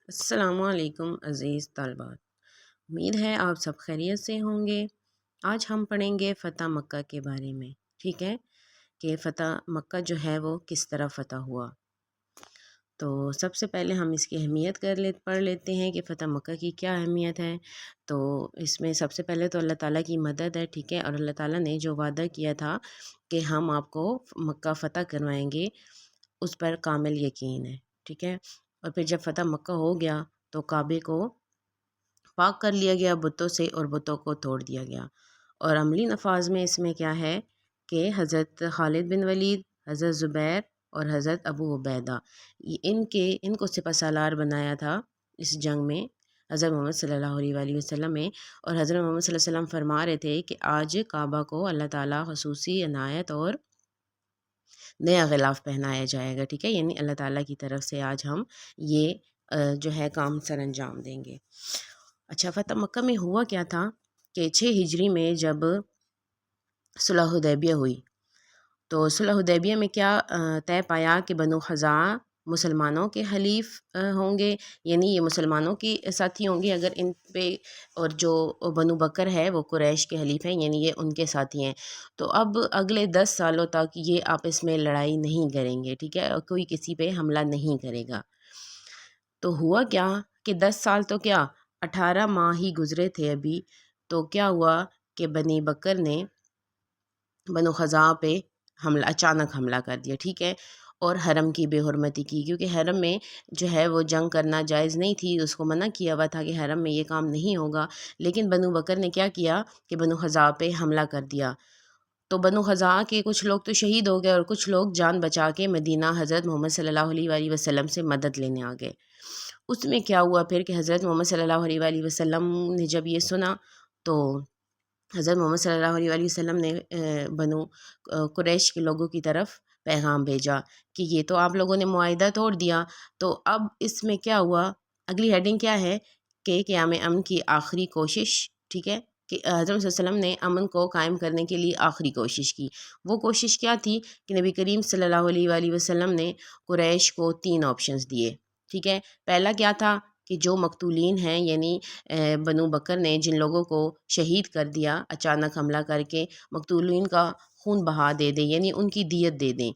السلام علیکم عزیز طالبات، امید ہے آپ سب خیریت سے ہوں گے۔ آج ہم پڑھیں گے فتح مکہ کے بارے میں، ٹھیک ہے، کہ فتح مکہ جو ہے وہ کس طرح فتح ہوا۔ تو سب سے پہلے ہم اس کی اہمیت پڑھ لیتے ہیں کہ فتح مکہ کی کیا اہمیت ہے۔ تو اس میں سب سے پہلے تو اللہ تعالیٰ کی مدد ہے، ٹھیک ہے، اور اللہ تعالیٰ نے جو وعدہ کیا تھا کہ ہم آپ کو مکہ فتح کروائیں گے، اس پر کامل یقین ہے، ٹھیک ہے۔ اور پھر جب فتح مکہ ہو گیا تو کعبے کو پاک کر لیا گیا بتوں سے، اور بتوں کو توڑ دیا گیا۔ اور عملی نفاذ میں اس میں کیا ہے کہ حضرت خالد بن ولید، حضرت زبیر اور حضرت ابو عبیدہ، ان کو سپہ سالار بنایا تھا اس جنگ میں حضرت محمد صلی اللہ علیہ وآلہ وسلم میں۔ اور حضرت محمد صلی اللہ علیہ وسلم فرما رہے تھے کہ آج کعبہ کو اللہ تعالیٰ خصوصی عنایت اور نیا غلاف پہنایا جائے گا، ٹھیک ہے، یعنی اللہ تعالیٰ کی طرف سے آج ہم یہ جو ہے کام سر انجام دیں گے۔ اچھا، فتح مکہ میں ہوا کیا تھا کہ 6 ہجری میں جب صلح حدیبیہ ہوئی، تو صلح حدیبیہ میں کیا طے پایا کہ بنو خزاعہ مسلمانوں کے حلیف ہوں گے، یعنی یہ مسلمانوں کے ساتھی ہوں گے اگر ان پہ، اور جو بنو بکر ہے وہ قریش کے حلیف ہیں، یعنی یہ ان کے ساتھی ہیں۔ تو اب اگلے 10 سالوں تک یہ آپس میں لڑائی نہیں کریں گے، ٹھیک ہے، اور کوئی کسی پہ حملہ نہیں کرے گا۔ تو ہوا کیا کہ 10 سال تو کیا 18 ماہ ہی گزرے تھے ابھی، تو کیا ہوا کہ بنی بکر نے بنو خزاعہ پہ اچانک حملہ کر دیا، ٹھیک ہے، اور حرم کی بے حرمتی کی، کیونکہ حرم میں جو ہے وہ جنگ کرنا جائز نہیں تھی، اس کو منع کیا ہوا تھا کہ حرم میں یہ کام نہیں ہوگا۔ لیکن بنو بکر نے کیا کیا کہ بنو خزاعہ پہ حملہ کر دیا۔ تو بنو خزاعہ کے کچھ لوگ تو شہید ہو گئے، اور کچھ لوگ جان بچا کے مدینہ حضرت محمد صلی اللہ علیہ وآلہ وسلم سے مدد لینے آ گئے۔ اس میں کیا ہوا پھر کہ حضرت محمد صلی اللہ علیہ وآلہ وسلم نے جب یہ سنا تو حضرت محمد صلی اللہ علیہ وآلہ وسلم نے بنو قریش کے لوگوں کی طرف پیغام بھیجا کہ یہ تو آپ لوگوں نے معاہدہ توڑ دیا۔ تو اب اس میں کیا ہوا، اگلی ہیڈنگ کیا ہے کہ قیام امن کی آخری کوشش، ٹھیک ہے، کہ حضرت صلی اللہ علیہ وسلم نے امن کو قائم کرنے کے لیے آخری کوشش کی۔ وہ کوشش کیا تھی کہ نبی کریم صلی اللہ علیہ وآلہ وسلم نے قریش کو 3 آپشنز دیے، ٹھیک ہے۔ پہلا کیا تھا کہ جو مقتولین ہیں، یعنی بنو بکر نے جن لوگوں کو شہید کر دیا اچانک حملہ کر کے، مقتولین کا خون بہا دے دیں، یعنی ان کی دیت دے دیں،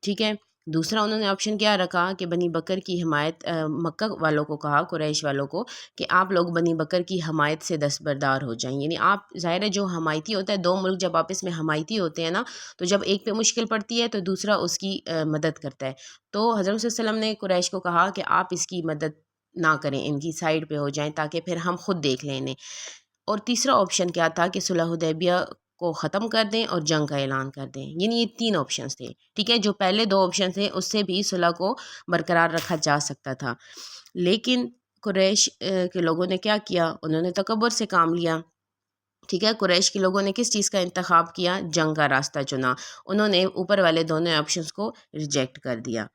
ٹھیک ہے۔ دوسرا انہوں نے آپشن کیا رکھا کہ بنی بکر کی حمایت، مکہ والوں کو کہا، قریش والوں کو، کہ آپ لوگ بنی بکر کی حمایت سے دستبردار ہو جائیں، یعنی آپ، ظاہر ہے جو حمایتی ہوتا ہے، 2 ملک جب آپس میں حمایتی ہوتے ہیں نا، تو جب ایک پہ مشکل پڑتی ہے تو دوسرا اس کی مدد کرتا ہے۔ تو حضرت صلی اللہ علیہ وسلم نے قریش کو کہا کہ آپ اس کی مدد نہ کریں، ان کی سائڈ پہ ہو جائیں تاکہ پھر ہم خود دیکھ لیں انہیں۔ اور تیسرا آپشن کیا تھا کہ صلح حدیبیہ کو ختم کر دیں اور جنگ کا اعلان کر دیں، یعنی یہ 3 آپشنز تھے، ٹھیک ہے۔ جو پہلے 2 آپشن تھے اس سے بھی صلح کو برقرار رکھا جا سکتا تھا، لیکن قریش کے لوگوں نے کیا کیا، انہوں نے تکبر سے کام لیا، ٹھیک ہے۔ قریش کے لوگوں نے کس چیز کا انتخاب کیا، جنگ کا راستہ چنا، انہوں نے اوپر والے دونوں آپشنز کو ریجیکٹ کر دیا۔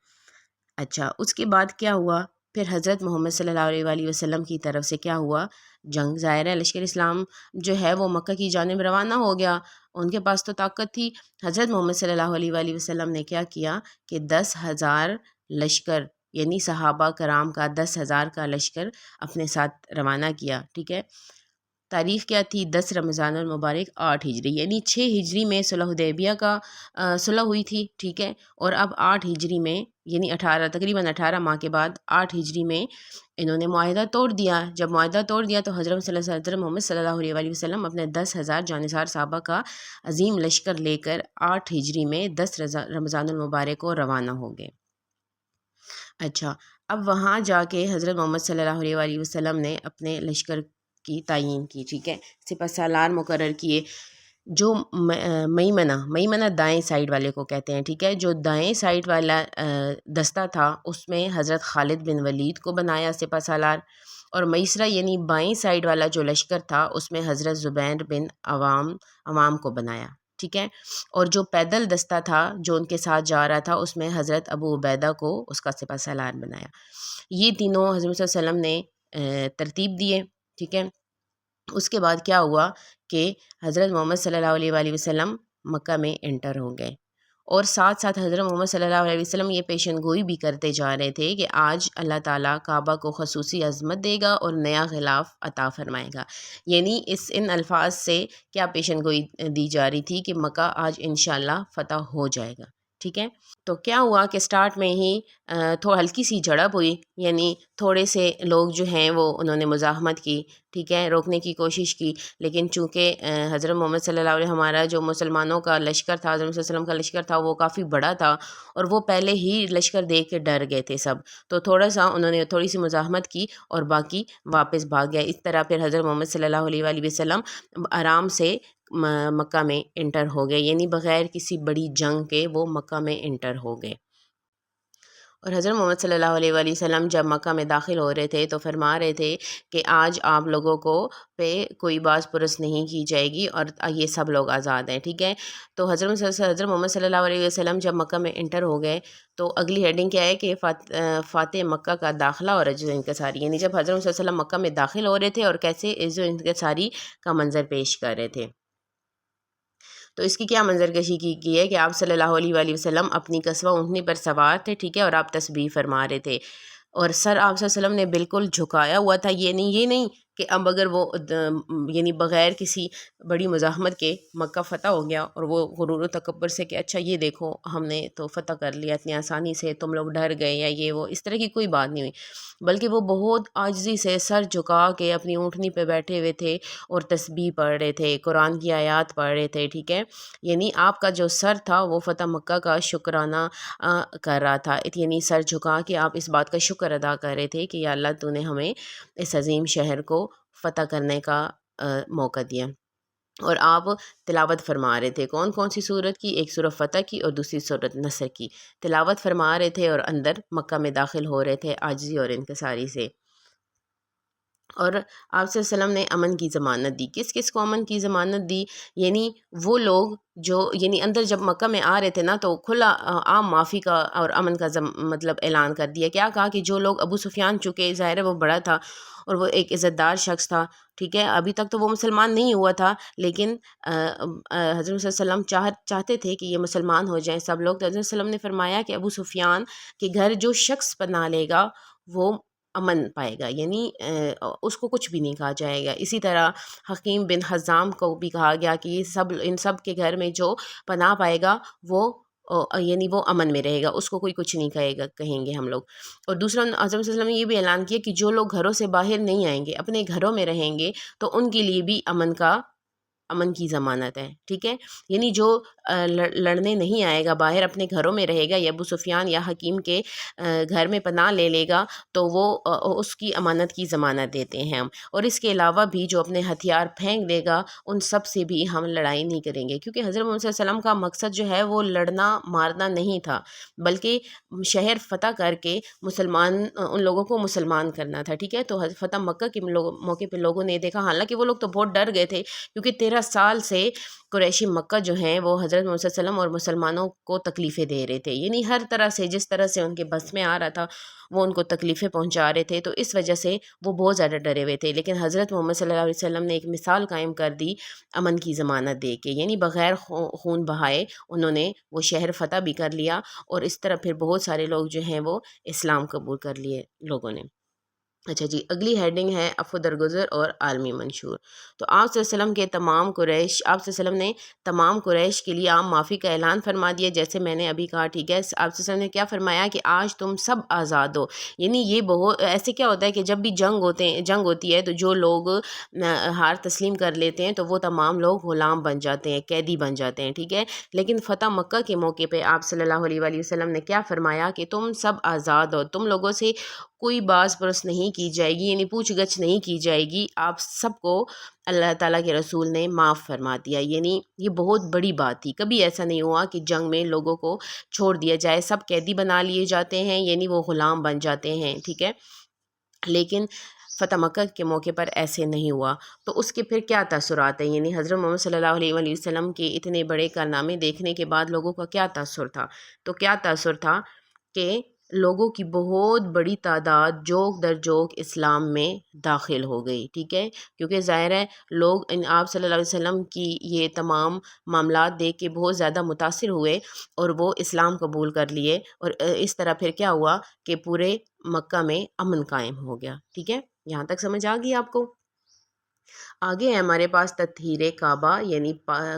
اچھا، اس کے بعد کیا ہوا پھر، حضرت محمد صلی اللہ علیہ وآلہ وسلم کی طرف سے کیا ہوا، جنگ، ظاہر ہے لشکر اسلام جو ہے وہ مکہ کی جانب روانہ ہو گیا، ان کے پاس تو طاقت تھی۔ حضرت محمد صلی اللہ علیہ وآلہ وسلم نے کیا کیا کہ 10,000 لشکر، یعنی صحابہ کرام کا 10,000 کا لشکر اپنے ساتھ روانہ کیا، ٹھیک ہے۔ تاریخ کیا تھی، 10 رمضان المبارک 8 ہجری، یعنی 6 ہجری میں صلح حدیبیہ کا صلح ہوئی تھی، ٹھیک ہے، اور اب 8 ہجری میں، یعنی تقریباً 18 ماہ کے بعد 8 ہجری میں انہوں نے معاہدہ توڑ دیا۔ جب معاہدہ توڑ دیا تو حضرت محمد صلی اللہ علیہ وآلہ وسلم اپنے 10,000 جانثار صحابہ کا عظیم لشکر لے کر 8 ہجری میں 10 رمضان المبارک کو روانہ ہو گئے۔ اچھا، اب وہاں جا کے حضرت محمد صلی اللہ علیہ وآلہ وسلم نے اپنے لشکر کی تعیین کی، ٹھیک ہے، سپہ سالار مقرر کیے۔ جو میمنہ دائیں سائڈ والے کو کہتے ہیں، ٹھیک ہے، جو دائیں سائڈ والا دستہ تھا اس میں حضرت خالد بن ولید کو بنایا سپہ سالار، اور میسرہ یعنی بائیں سائڈ والا جو لشکر تھا اس میں حضرت زبیر بن عوام کو بنایا، ٹھیک ہے۔ اور جو پیدل دستہ تھا جو ان کے ساتھ جا رہا تھا اس میں حضرت ابو عبیدہ کو اس کا سپہ سالار بنایا۔ یہ تینوں حضرت صلی اللہ علیہ وسلم نے ترتیب دیے، ٹھیک ہے۔ اس کے بعد کیا ہوا کہ حضرت محمد صلی اللہ علیہ وآلہ وسلم مکہ میں انٹر ہو گئے، اور ساتھ ساتھ حضرت محمد صلی اللہ علیہ وسلم یہ پیشن گوئی بھی کرتے جا رہے تھے کہ آج اللہ تعالیٰ کعبہ کو خصوصی عظمت دے گا اور نیا غلاف عطا فرمائے گا. یعنی ان الفاظ سے کیا پیشن گوئی دی جا رہی تھی کہ مکہ آج انشاءاللہ فتح ہو جائے گا. ٹھیک ہے. تو کیا ہوا کہ سٹارٹ میں ہی ہلکی سی جھڑپ ہوئی، یعنی تھوڑے سے لوگ جو ہیں وہ انہوں نے مزاحمت کی، ٹھیک ہے، روکنے کی کوشش کی، لیکن چونکہ حضرت محمد صلی اللہ علیہ ہمارا جو مسلمانوں کا لشکر تھا، حضرت صلی اللہ علیہ وسلم کا لشکر تھا، وہ کافی بڑا تھا اور وہ پہلے ہی لشکر دیکھ کے ڈر گئے تھے سب. تو انہوں نے تھوڑی سی مزاحمت کی اور باقی واپس بھاگ گیا. اس طرح پھر حضرت محمد صلی اللہ علیہ وآلہ وسلم آرام سے مکہ میں انٹر ہو گئے، یعنی بغیر کسی بڑی جنگ کے وہ مکہ میں انٹر ہو گئے. اور حضرت محمد صلی اللہ علیہ وآلہ وسلم جب مکہ میں داخل ہو رہے تھے تو فرما رہے تھے کہ آج آپ لوگوں کو پہ کوئی باز پرس نہیں کی جائے گی اور یہ سب لوگ آزاد ہیں. ٹھیک ہے. تو حضرت محمد صلی اللہ علیہ وسلم جب مکہ میں انٹر ہو گئے تو اگلی ہیڈنگ کیا ہے کہ فاتح مکہ کا داخلہ اور عجز و انکساری، یعنی جب حضرت صلی اللہ علیہ وسلم مکہ میں داخل ہو رہے تھے اور کیسے عجز و انکساری کا منظر پیش کر رہے تھے. تو اس کی کیا منظر کشی کی ہے کہ آپ صلی اللہ علیہ وآلہ وسلم اپنی قصوہ اونٹنی پر سوار تھے، ٹھیک ہے، اور آپ تسبیح فرما رہے تھے اور سر آپ صلی اللہ علیہ وسلم نے بالکل جھکایا ہوا تھا. یہ نہیں کہ اب اگر وہ یعنی بغیر کسی بڑی مزاحمت کے مکہ فتح ہو گیا اور وہ غرور و تکبر سے کہ اچھا یہ دیکھو ہم نے تو فتح کر لیا اتنی آسانی سے، تم لوگ ڈر گئے یا یہ وہ، اس طرح کی کوئی بات نہیں ہوئی، بلکہ وہ بہت عاجزی سے سر جھکا کے اپنی اونٹنی پہ بیٹھے ہوئے تھے اور تسبیح پڑھ رہے تھے، قرآن کی آیات پڑھ رہے تھے. ٹھیک ہے. یعنی آپ کا جو سر تھا وہ فتح مکہ کا شکرانہ کر رہا تھا، یعنی سر جھکا کے آپ اس بات کا شکر ادا کر رہے تھے کہ یا اللہ تو نے ہمیں اس عظیم شہر کو فتح کرنے کا موقع دیا. اور آپ تلاوت فرما رہے تھے کون سی صورت کی؟ ایک سورہ فتح کی اور دوسری سورہ نصر کی تلاوت فرما رہے تھے اور اندر مکہ میں داخل ہو رہے تھے عاجزی اور انکساری سے. اور آپ صلی اللہ علیہ وسلم نے امن کی ضمانت دی. کس کو امن کی ضمانت دی؟ یعنی وہ لوگ جو یعنی اندر جب مکہ میں آ رہے تھے نا تو کھلا عام معافی کا اور امن کا مطلب اعلان کر دیا. کیا کہا کہ جو لوگ ابو سفیان، چونکہ ظاہر ہے وہ بڑا تھا اور وہ ایک عزت دار شخص تھا، ٹھیک ہے، ابھی تک تو وہ مسلمان نہیں ہوا تھا، لیکن حضرت صلی اللہ علیہ وسلم چاہتے تھے کہ یہ مسلمان ہو جائیں سب لوگ. تو حضرت صلی اللہ علیہ وسلم نے فرمایا کہ ابو سفیان کے گھر جو شخص پناہ لے گا وہ امن پائے گا، یعنی اس کو کچھ بھی نہیں کہا جائے گا. اسی طرح حکیم بن حزام کو بھی کہا گیا کہ ان سب کے گھر میں جو پناہ پائے گا وہ یعنی وہ امن میں رہے گا، اس کو کوئی کچھ نہیں کہیں گے ہم لوگ. اور دوسرا حضرت صلی اللہ علیہ وسلم نے یہ بھی اعلان کیا کہ جو لوگ گھروں سے باہر نہیں آئیں گے، اپنے گھروں میں رہیں گے، تو ان کے لیے بھی امن کی ضمانت ہے. ٹھیک ہے. یعنی جو لڑنے نہیں آئے گا، باہر اپنے گھروں میں رہے گا، یا ابو سفیان یا حکیم کے گھر میں پناہ لے گا تو وہ اس کی امانت کی ضمانت دیتے ہیں ہم. اور اس کے علاوہ بھی جو اپنے ہتھیار پھینک دے گا ان سب سے بھی ہم لڑائی نہیں کریں گے، کیونکہ حضرت محمد صلی اللہ علیہ وسلم کا مقصد جو ہے وہ لڑنا مارنا نہیں تھا، بلکہ شہر فتح کر کے ان لوگوں کو مسلمان کرنا تھا. ٹھیک ہے. تو فتح مکہ کے موقع پہ لوگوں نے دیکھا، حالانکہ وہ لوگ تو بہت ڈر گئے تھے کیونکہ 13 سال سے قریشی مکہ جو ہیں وہ حضرت محمد صلی اللہ علیہ وسلم اور مسلمانوں کو تکلیفیں دے رہے تھے، یعنی ہر طرح سے جس طرح سے ان کے بس میں آ رہا تھا وہ ان کو تکلیفیں پہنچا رہے تھے، تو اس وجہ سے وہ بہت زیادہ ڈرے ہوئے تھے. لیکن حضرت محمد صلی اللہ علیہ وسلم نے ایک مثال قائم کر دی امن کی ضمانت دے کے، یعنی بغیر خون بہائے انہوں نے وہ شہر فتح بھی کر لیا، اور اس طرح پھر بہت سارے لوگ جو ہیں وہ اسلام قبول کر لیے لوگوں نے. اچھا جی، اگلی ہیڈنگ ہے عفو درگزر اور عالمی منشور. تو آپ صلی اللہ علیہ وسلم کے تمام قریش، آپ صلی اللہ علیہ وسلم نے تمام قریش کے لیے عام معافی کا اعلان فرما دیا، جیسے میں نے ابھی کہا. ٹھیک ہے. آپ صلی اللہ علیہ وسلم نے کیا فرمایا کہ آج تم سب آزاد ہو. یعنی یہ بہت ایسے کیا ہوتا ہے کہ جب بھی جنگ ہوتی ہے تو جو لوگ ہار تسلیم کر لیتے ہیں تو وہ تمام لوگ غلام بن جاتے ہیں، قیدی بن جاتے ہیں. ٹھیک ہے. لیکن فتح مکہ کے موقع پہ آپ صلی اللہ علیہ وآلہ وسلم نے کیا فرمایا کہ تم سب آزاد ہو، تم لوگوں سے کوئی باز پرس نہیں کی جائے گی، یعنی پوچھ گچھ نہیں کی جائے گی، آپ سب کو اللہ تعالیٰ کے رسول نے معاف فرما دیا. یعنی یہ بہت بڑی بات تھی. کبھی ایسا نہیں ہوا کہ جنگ میں لوگوں کو چھوڑ دیا جائے، سب قیدی بنا لیے جاتے ہیں، یعنی وہ غلام بن جاتے ہیں. ٹھیک ہے. لیکن فتح مکہ کے موقع پر ایسے نہیں ہوا. تو اس کے پھر کیا تاثرات ہیں؟ یعنی حضرت محمد صلی اللہ علیہ وآلہ وسلم کے اتنے بڑے کارنامے دیکھنے کے بعد لوگوں کا کیا تاثر تھا؟ تو کیا تاثر تھا کہ لوگوں کی بہت بڑی تعداد جوک در جوک اسلام میں داخل ہو گئی، ٹھیک ہے، کیونکہ ظاہر ہے لوگ آپ صلی اللہ علیہ وسلم کی یہ تمام معاملات دیکھ کے بہت زیادہ متاثر ہوئے اور وہ اسلام قبول کر لیے، اور اس طرح پھر کیا ہوا کہ پورے مکہ میں امن قائم ہو گیا، ٹھیک ہے، یہاں تک سمجھ آ گئی آپ کو؟ آگے ہے ہمارے پاس تطہیر کعبہ، یعنی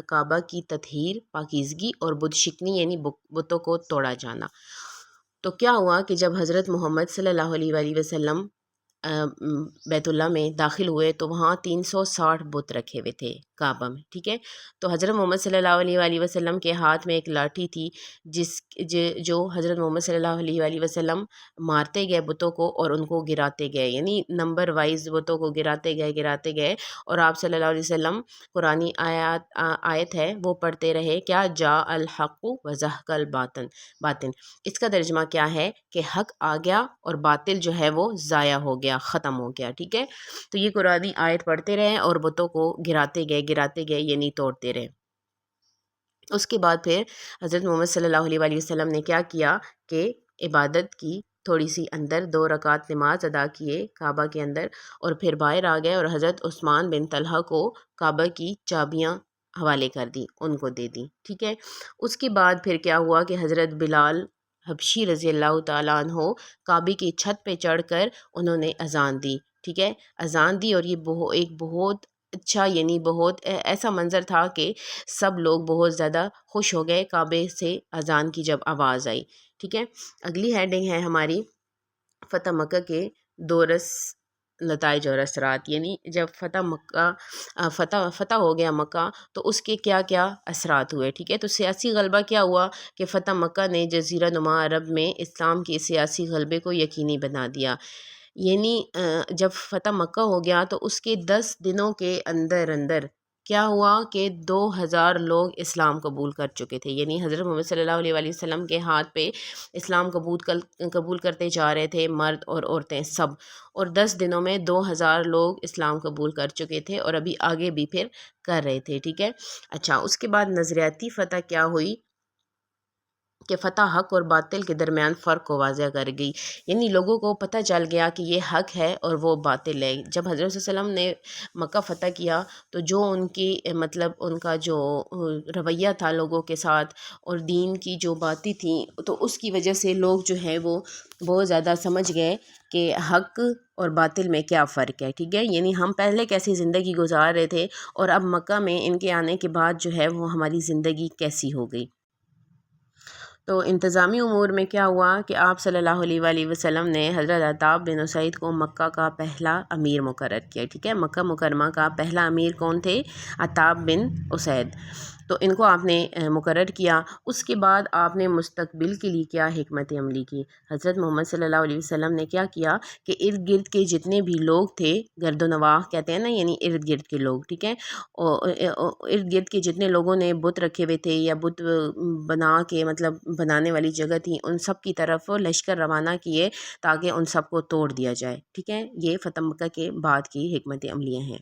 کعبہ کی تطہیر، پاکیزگی، اور بت شکنی یعنی بتوں کو توڑا جانا۔ تو کیا ہوا کہ جب حضرت محمد صلی اللہ علیہ وآلہ وسلم بیت اللہ میں داخل ہوئے تو وہاں 360 بت رکھے ہوئے تھے کعبہ میں، ٹھیک ہے، تو حضرت محمد صلی اللہ علیہ وآلہ وسلم کے ہاتھ میں ایک لاٹھی تھی جو حضرت محمد صلی اللہ علیہ وآلہ وسلم مارتے گئے بتوں کو اور ان کو گراتے گئے، یعنی نمبر وائز بتوں کو گراتے گئے، اور آپ صلی اللہ علیہ وسلم قرآنی آیت ہے وہ پڑھتے رہے، کیا جا الحق وزہق الباطن، اس کا ترجمہ کیا ہے کہ حق آ گیا اور باطل جو ہے وہ ضائع ہو گیا، ختم ہو گیا، ٹھیک ہے، تو یہ قرآنی آیت پڑھتے رہے اور بتوں کو گراتے گئے یعنی توڑتے رہے۔ اس کے بعد پھر حضرت محمد صلی اللہ علیہ وآلہ وسلم نے کیا کیا کہ عبادت کی، تھوڑی سی اندر 2 رکعت نماز ادا کیے کعبہ کے اندر، اور پھر باہر آ گئے اور حضرت عثمان بن طلحہ کو کعبہ کی چابیاں حوالے کر دی، ان کو دے دی، ٹھیک ہے۔ اس کے بعد پھر کیا ہوا کہ حضرت بلال حبشی رضی اللہ تعالیٰ عنہ کعبے کی چھت پہ چڑھ کر انہوں نے اذان دی، ٹھیک ہے، اذان دی، اور یہ ایک بہت اچھا، یعنی بہت ایسا منظر تھا کہ سب لوگ بہت زیادہ خوش ہو گئے کعبے سے اذان کی جب آواز آئی، ٹھیک ہے۔ اگلی ہیڈنگ ہے ہماری فتح مکہ کے دورس نتائج اور اثرات، یعنی جب فتح ہو گیا مکہ تو اس کے کیا کیا اثرات ہوئے، ٹھیک ہے، تو سیاسی غلبہ کیا ہوا کہ فتح مکہ نے جزیرہ نما عرب میں اسلام کے سیاسی غلبے کو یقینی بنا دیا، یعنی جب فتح مکہ ہو گیا تو اس کے 10 دنوں کے اندر کیا ہوا کہ 2000 لوگ اسلام قبول کر چکے تھے، یعنی حضرت محمد صلی اللہ علیہ وآلہ وسلم کے ہاتھ پہ اسلام قبول کرتے جا رہے تھے، مرد اور عورتیں سب، اور 10 دنوں میں 2000 لوگ اسلام قبول کر چکے تھے اور ابھی آگے بھی پھر کر رہے تھے، ٹھیک ہے۔ اچھا، اس کے بعد نظریاتی فتح کیا ہوئی کہ فتح حق اور باطل کے درمیان فرق کو واضح کر گئی، یعنی لوگوں کو پتہ چل گیا کہ یہ حق ہے اور وہ باطل ہے۔ جب حضرت صلی اللہ علیہ وسلم نے مکہ فتح کیا تو جو ان کی مطلب ان کا جو رویہ تھا لوگوں کے ساتھ اور دین کی جو باتیں تھیں، تو اس کی وجہ سے لوگ جو ہے وہ بہت زیادہ سمجھ گئے کہ حق اور باطل میں کیا فرق ہے، ٹھیک ہے، یعنی ہم پہلے کیسی زندگی گزار رہے تھے اور اب مکہ میں ان کے آنے کے بعد جو ہے وہ ہماری زندگی کیسی ہو گئی۔ تو انتظامی امور میں کیا ہوا کہ آپ صلی اللہ علیہ وآلہ وسلم نے حضرت عطاب بن اسید کو مکہ کا پہلا امیر مقرر کیا، ٹھیک ہے، مکہ مکرمہ کا پہلا امیر کون تھے؟ عطاب بن اسید، تو ان کو آپ نے مقرر کیا۔ اس کے بعد آپ نے مستقبل کے لیے کیا حکمت عملی کی؟ حضرت محمد صلی اللہ علیہ وسلم نے کیا کیا کہ ارد گرد کے جتنے بھی لوگ تھے، گرد و نواح کہتے ہیں نا، یعنی ارد گرد کے لوگ، ٹھیک ہے، ارد گرد کے جتنے لوگوں نے بت رکھے ہوئے تھے یا بت بنا کے مطلب بنانے والی جگہ تھی، ان سب کی طرف لشکر روانہ کیے تاکہ ان سب کو توڑ دیا جائے، ٹھیک ہے، یہ فتح مکہ کے بعد کی حکمت عملیاں ہیں،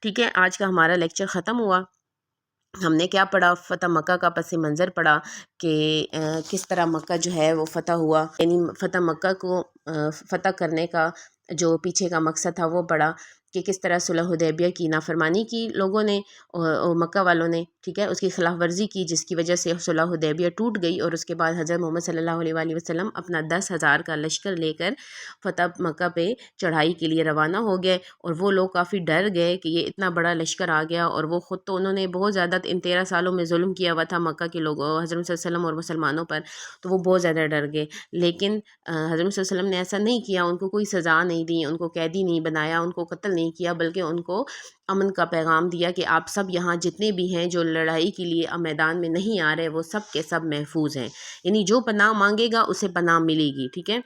ٹھیک ہے۔ آج کا ہمارا لیکچر ختم ہوا۔ ہم نے کیا پڑھا؟ فتح مکہ کا پس منظر پڑھا کہ کس طرح مکہ جو ہے وہ فتح ہوا، یعنی فتح مکہ کو فتح کرنے کا جو پیچھے کا مقصد تھا وہ پڑھا کہ کس طرح صلح حدیبیہ کی نافرمانی کی لوگوں نے اور مکہ والوں نے، ٹھیک ہے، اس کی خلاف ورزی کی جس کی وجہ سے صلح حدیبیہ ٹوٹ گئی، اور اس کے بعد حضرت محمد صلی اللہ علیہ وآلہ وسلم اپنا 10,000 کا لشکر لے کر فتح مکہ پہ چڑھائی کے لیے روانہ ہو گئے، اور وہ لوگ کافی ڈر گئے کہ یہ اتنا بڑا لشکر آ گیا، اور وہ خود تو انہوں نے بہت زیادہ ان 13 سالوں میں ظلم کیا ہوا تھا مکہ کے لوگوں، حضرت صلی اللہ علیہ وسلم اور مسلمانوں پر، تو وہ بہت زیادہ ڈر گئے، لیکن حضرت صلی اللہ علیہ وسلم نے ایسا نہیں کیا، ان کو کوئی سزا نہیں دی، ان کو قیدی نہیں بنایا، ان کو قتل نہیں کیا، بلکہ ان کو امن کا پیغام دیا کہ آپ سب یہاں جتنے بھی ہیں جو لڑائی کے لیے میدان میں نہیں آ رہے وہ سب کے سب محفوظ ہیں، یعنی جو پناہ مانگے گا اسے پناہ ملے گی، ٹھیک ہے۔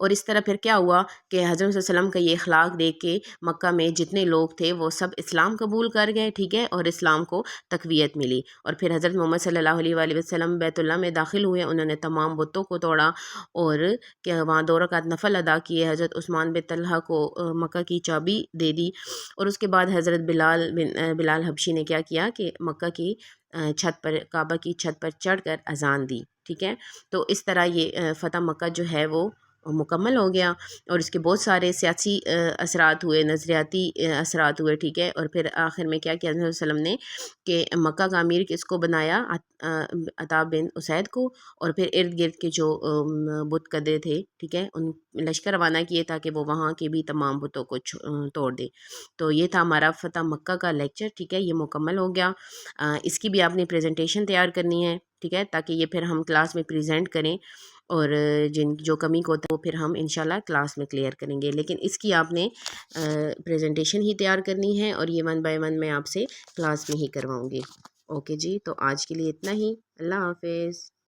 اور اس طرح پھر کیا ہوا کہ حضرت صلی اللہ علیہ وسلم کا یہ اخلاق دیکھ کے مکہ میں جتنے لوگ تھے وہ سب اسلام قبول کر گئے، ٹھیک ہے، اور اسلام کو تقویت ملی، اور پھر حضرت محمد صلی اللہ علیہ وآلہ وسلم بیت اللہ میں داخل ہوئے، انہوں نے تمام بتوں کو توڑا اور کہ وہاں 2 رکعت نفل ادا کیے، حضرت عثمان بن طلحہ کو مکہ کی چابی دے دی، اور اس کے بعد حضرت بلال حبشی نے کیا کیا کہ مکہ کی چھت پر، کعبہ کی چھت پر چڑھ کر اذان دی، ٹھیک ہے، تو اس طرح یہ فتح مکہ جو ہے وہ مکمل ہو گیا، اور اس کے بہت سارے سیاسی اثرات ہوئے، نظریاتی اثرات ہوئے، ٹھیک ہے، اور پھر آخر میں کیا کیا حضرت صلی اللہ علیہ وسلم نے کہ مکہ کا امیر کس کو بنایا، عطا بن اسید کو، اور پھر ارد گرد کے جو بت قدے تھے، ٹھیک ہے، ان لشکر روانہ کیے تاکہ وہ وہاں کے بھی تمام بتوں کو توڑ دے۔ تو یہ تھا ہمارا فتح مکہ کا لیکچر، ٹھیک ہے، یہ مکمل ہو گیا۔ اس کی بھی آپ نے پریزنٹیشن تیار کرنی ہے، ٹھیک ہے، تاکہ یہ پھر ہم کلاس میں پریزنٹ کریں، اور جو کمی کو ہوتا ہے وہ پھر ہم انشاءاللہ کلاس میں کلیئر کریں گے، لیکن اس کی آپ نے پریزنٹیشن ہی تیار کرنی ہے، اور یہ 1 بائی 1 میں آپ سے کلاس میں ہی کرواؤں گی۔ اوکے جی، تو آج کے لیے اتنا ہی، اللہ حافظ۔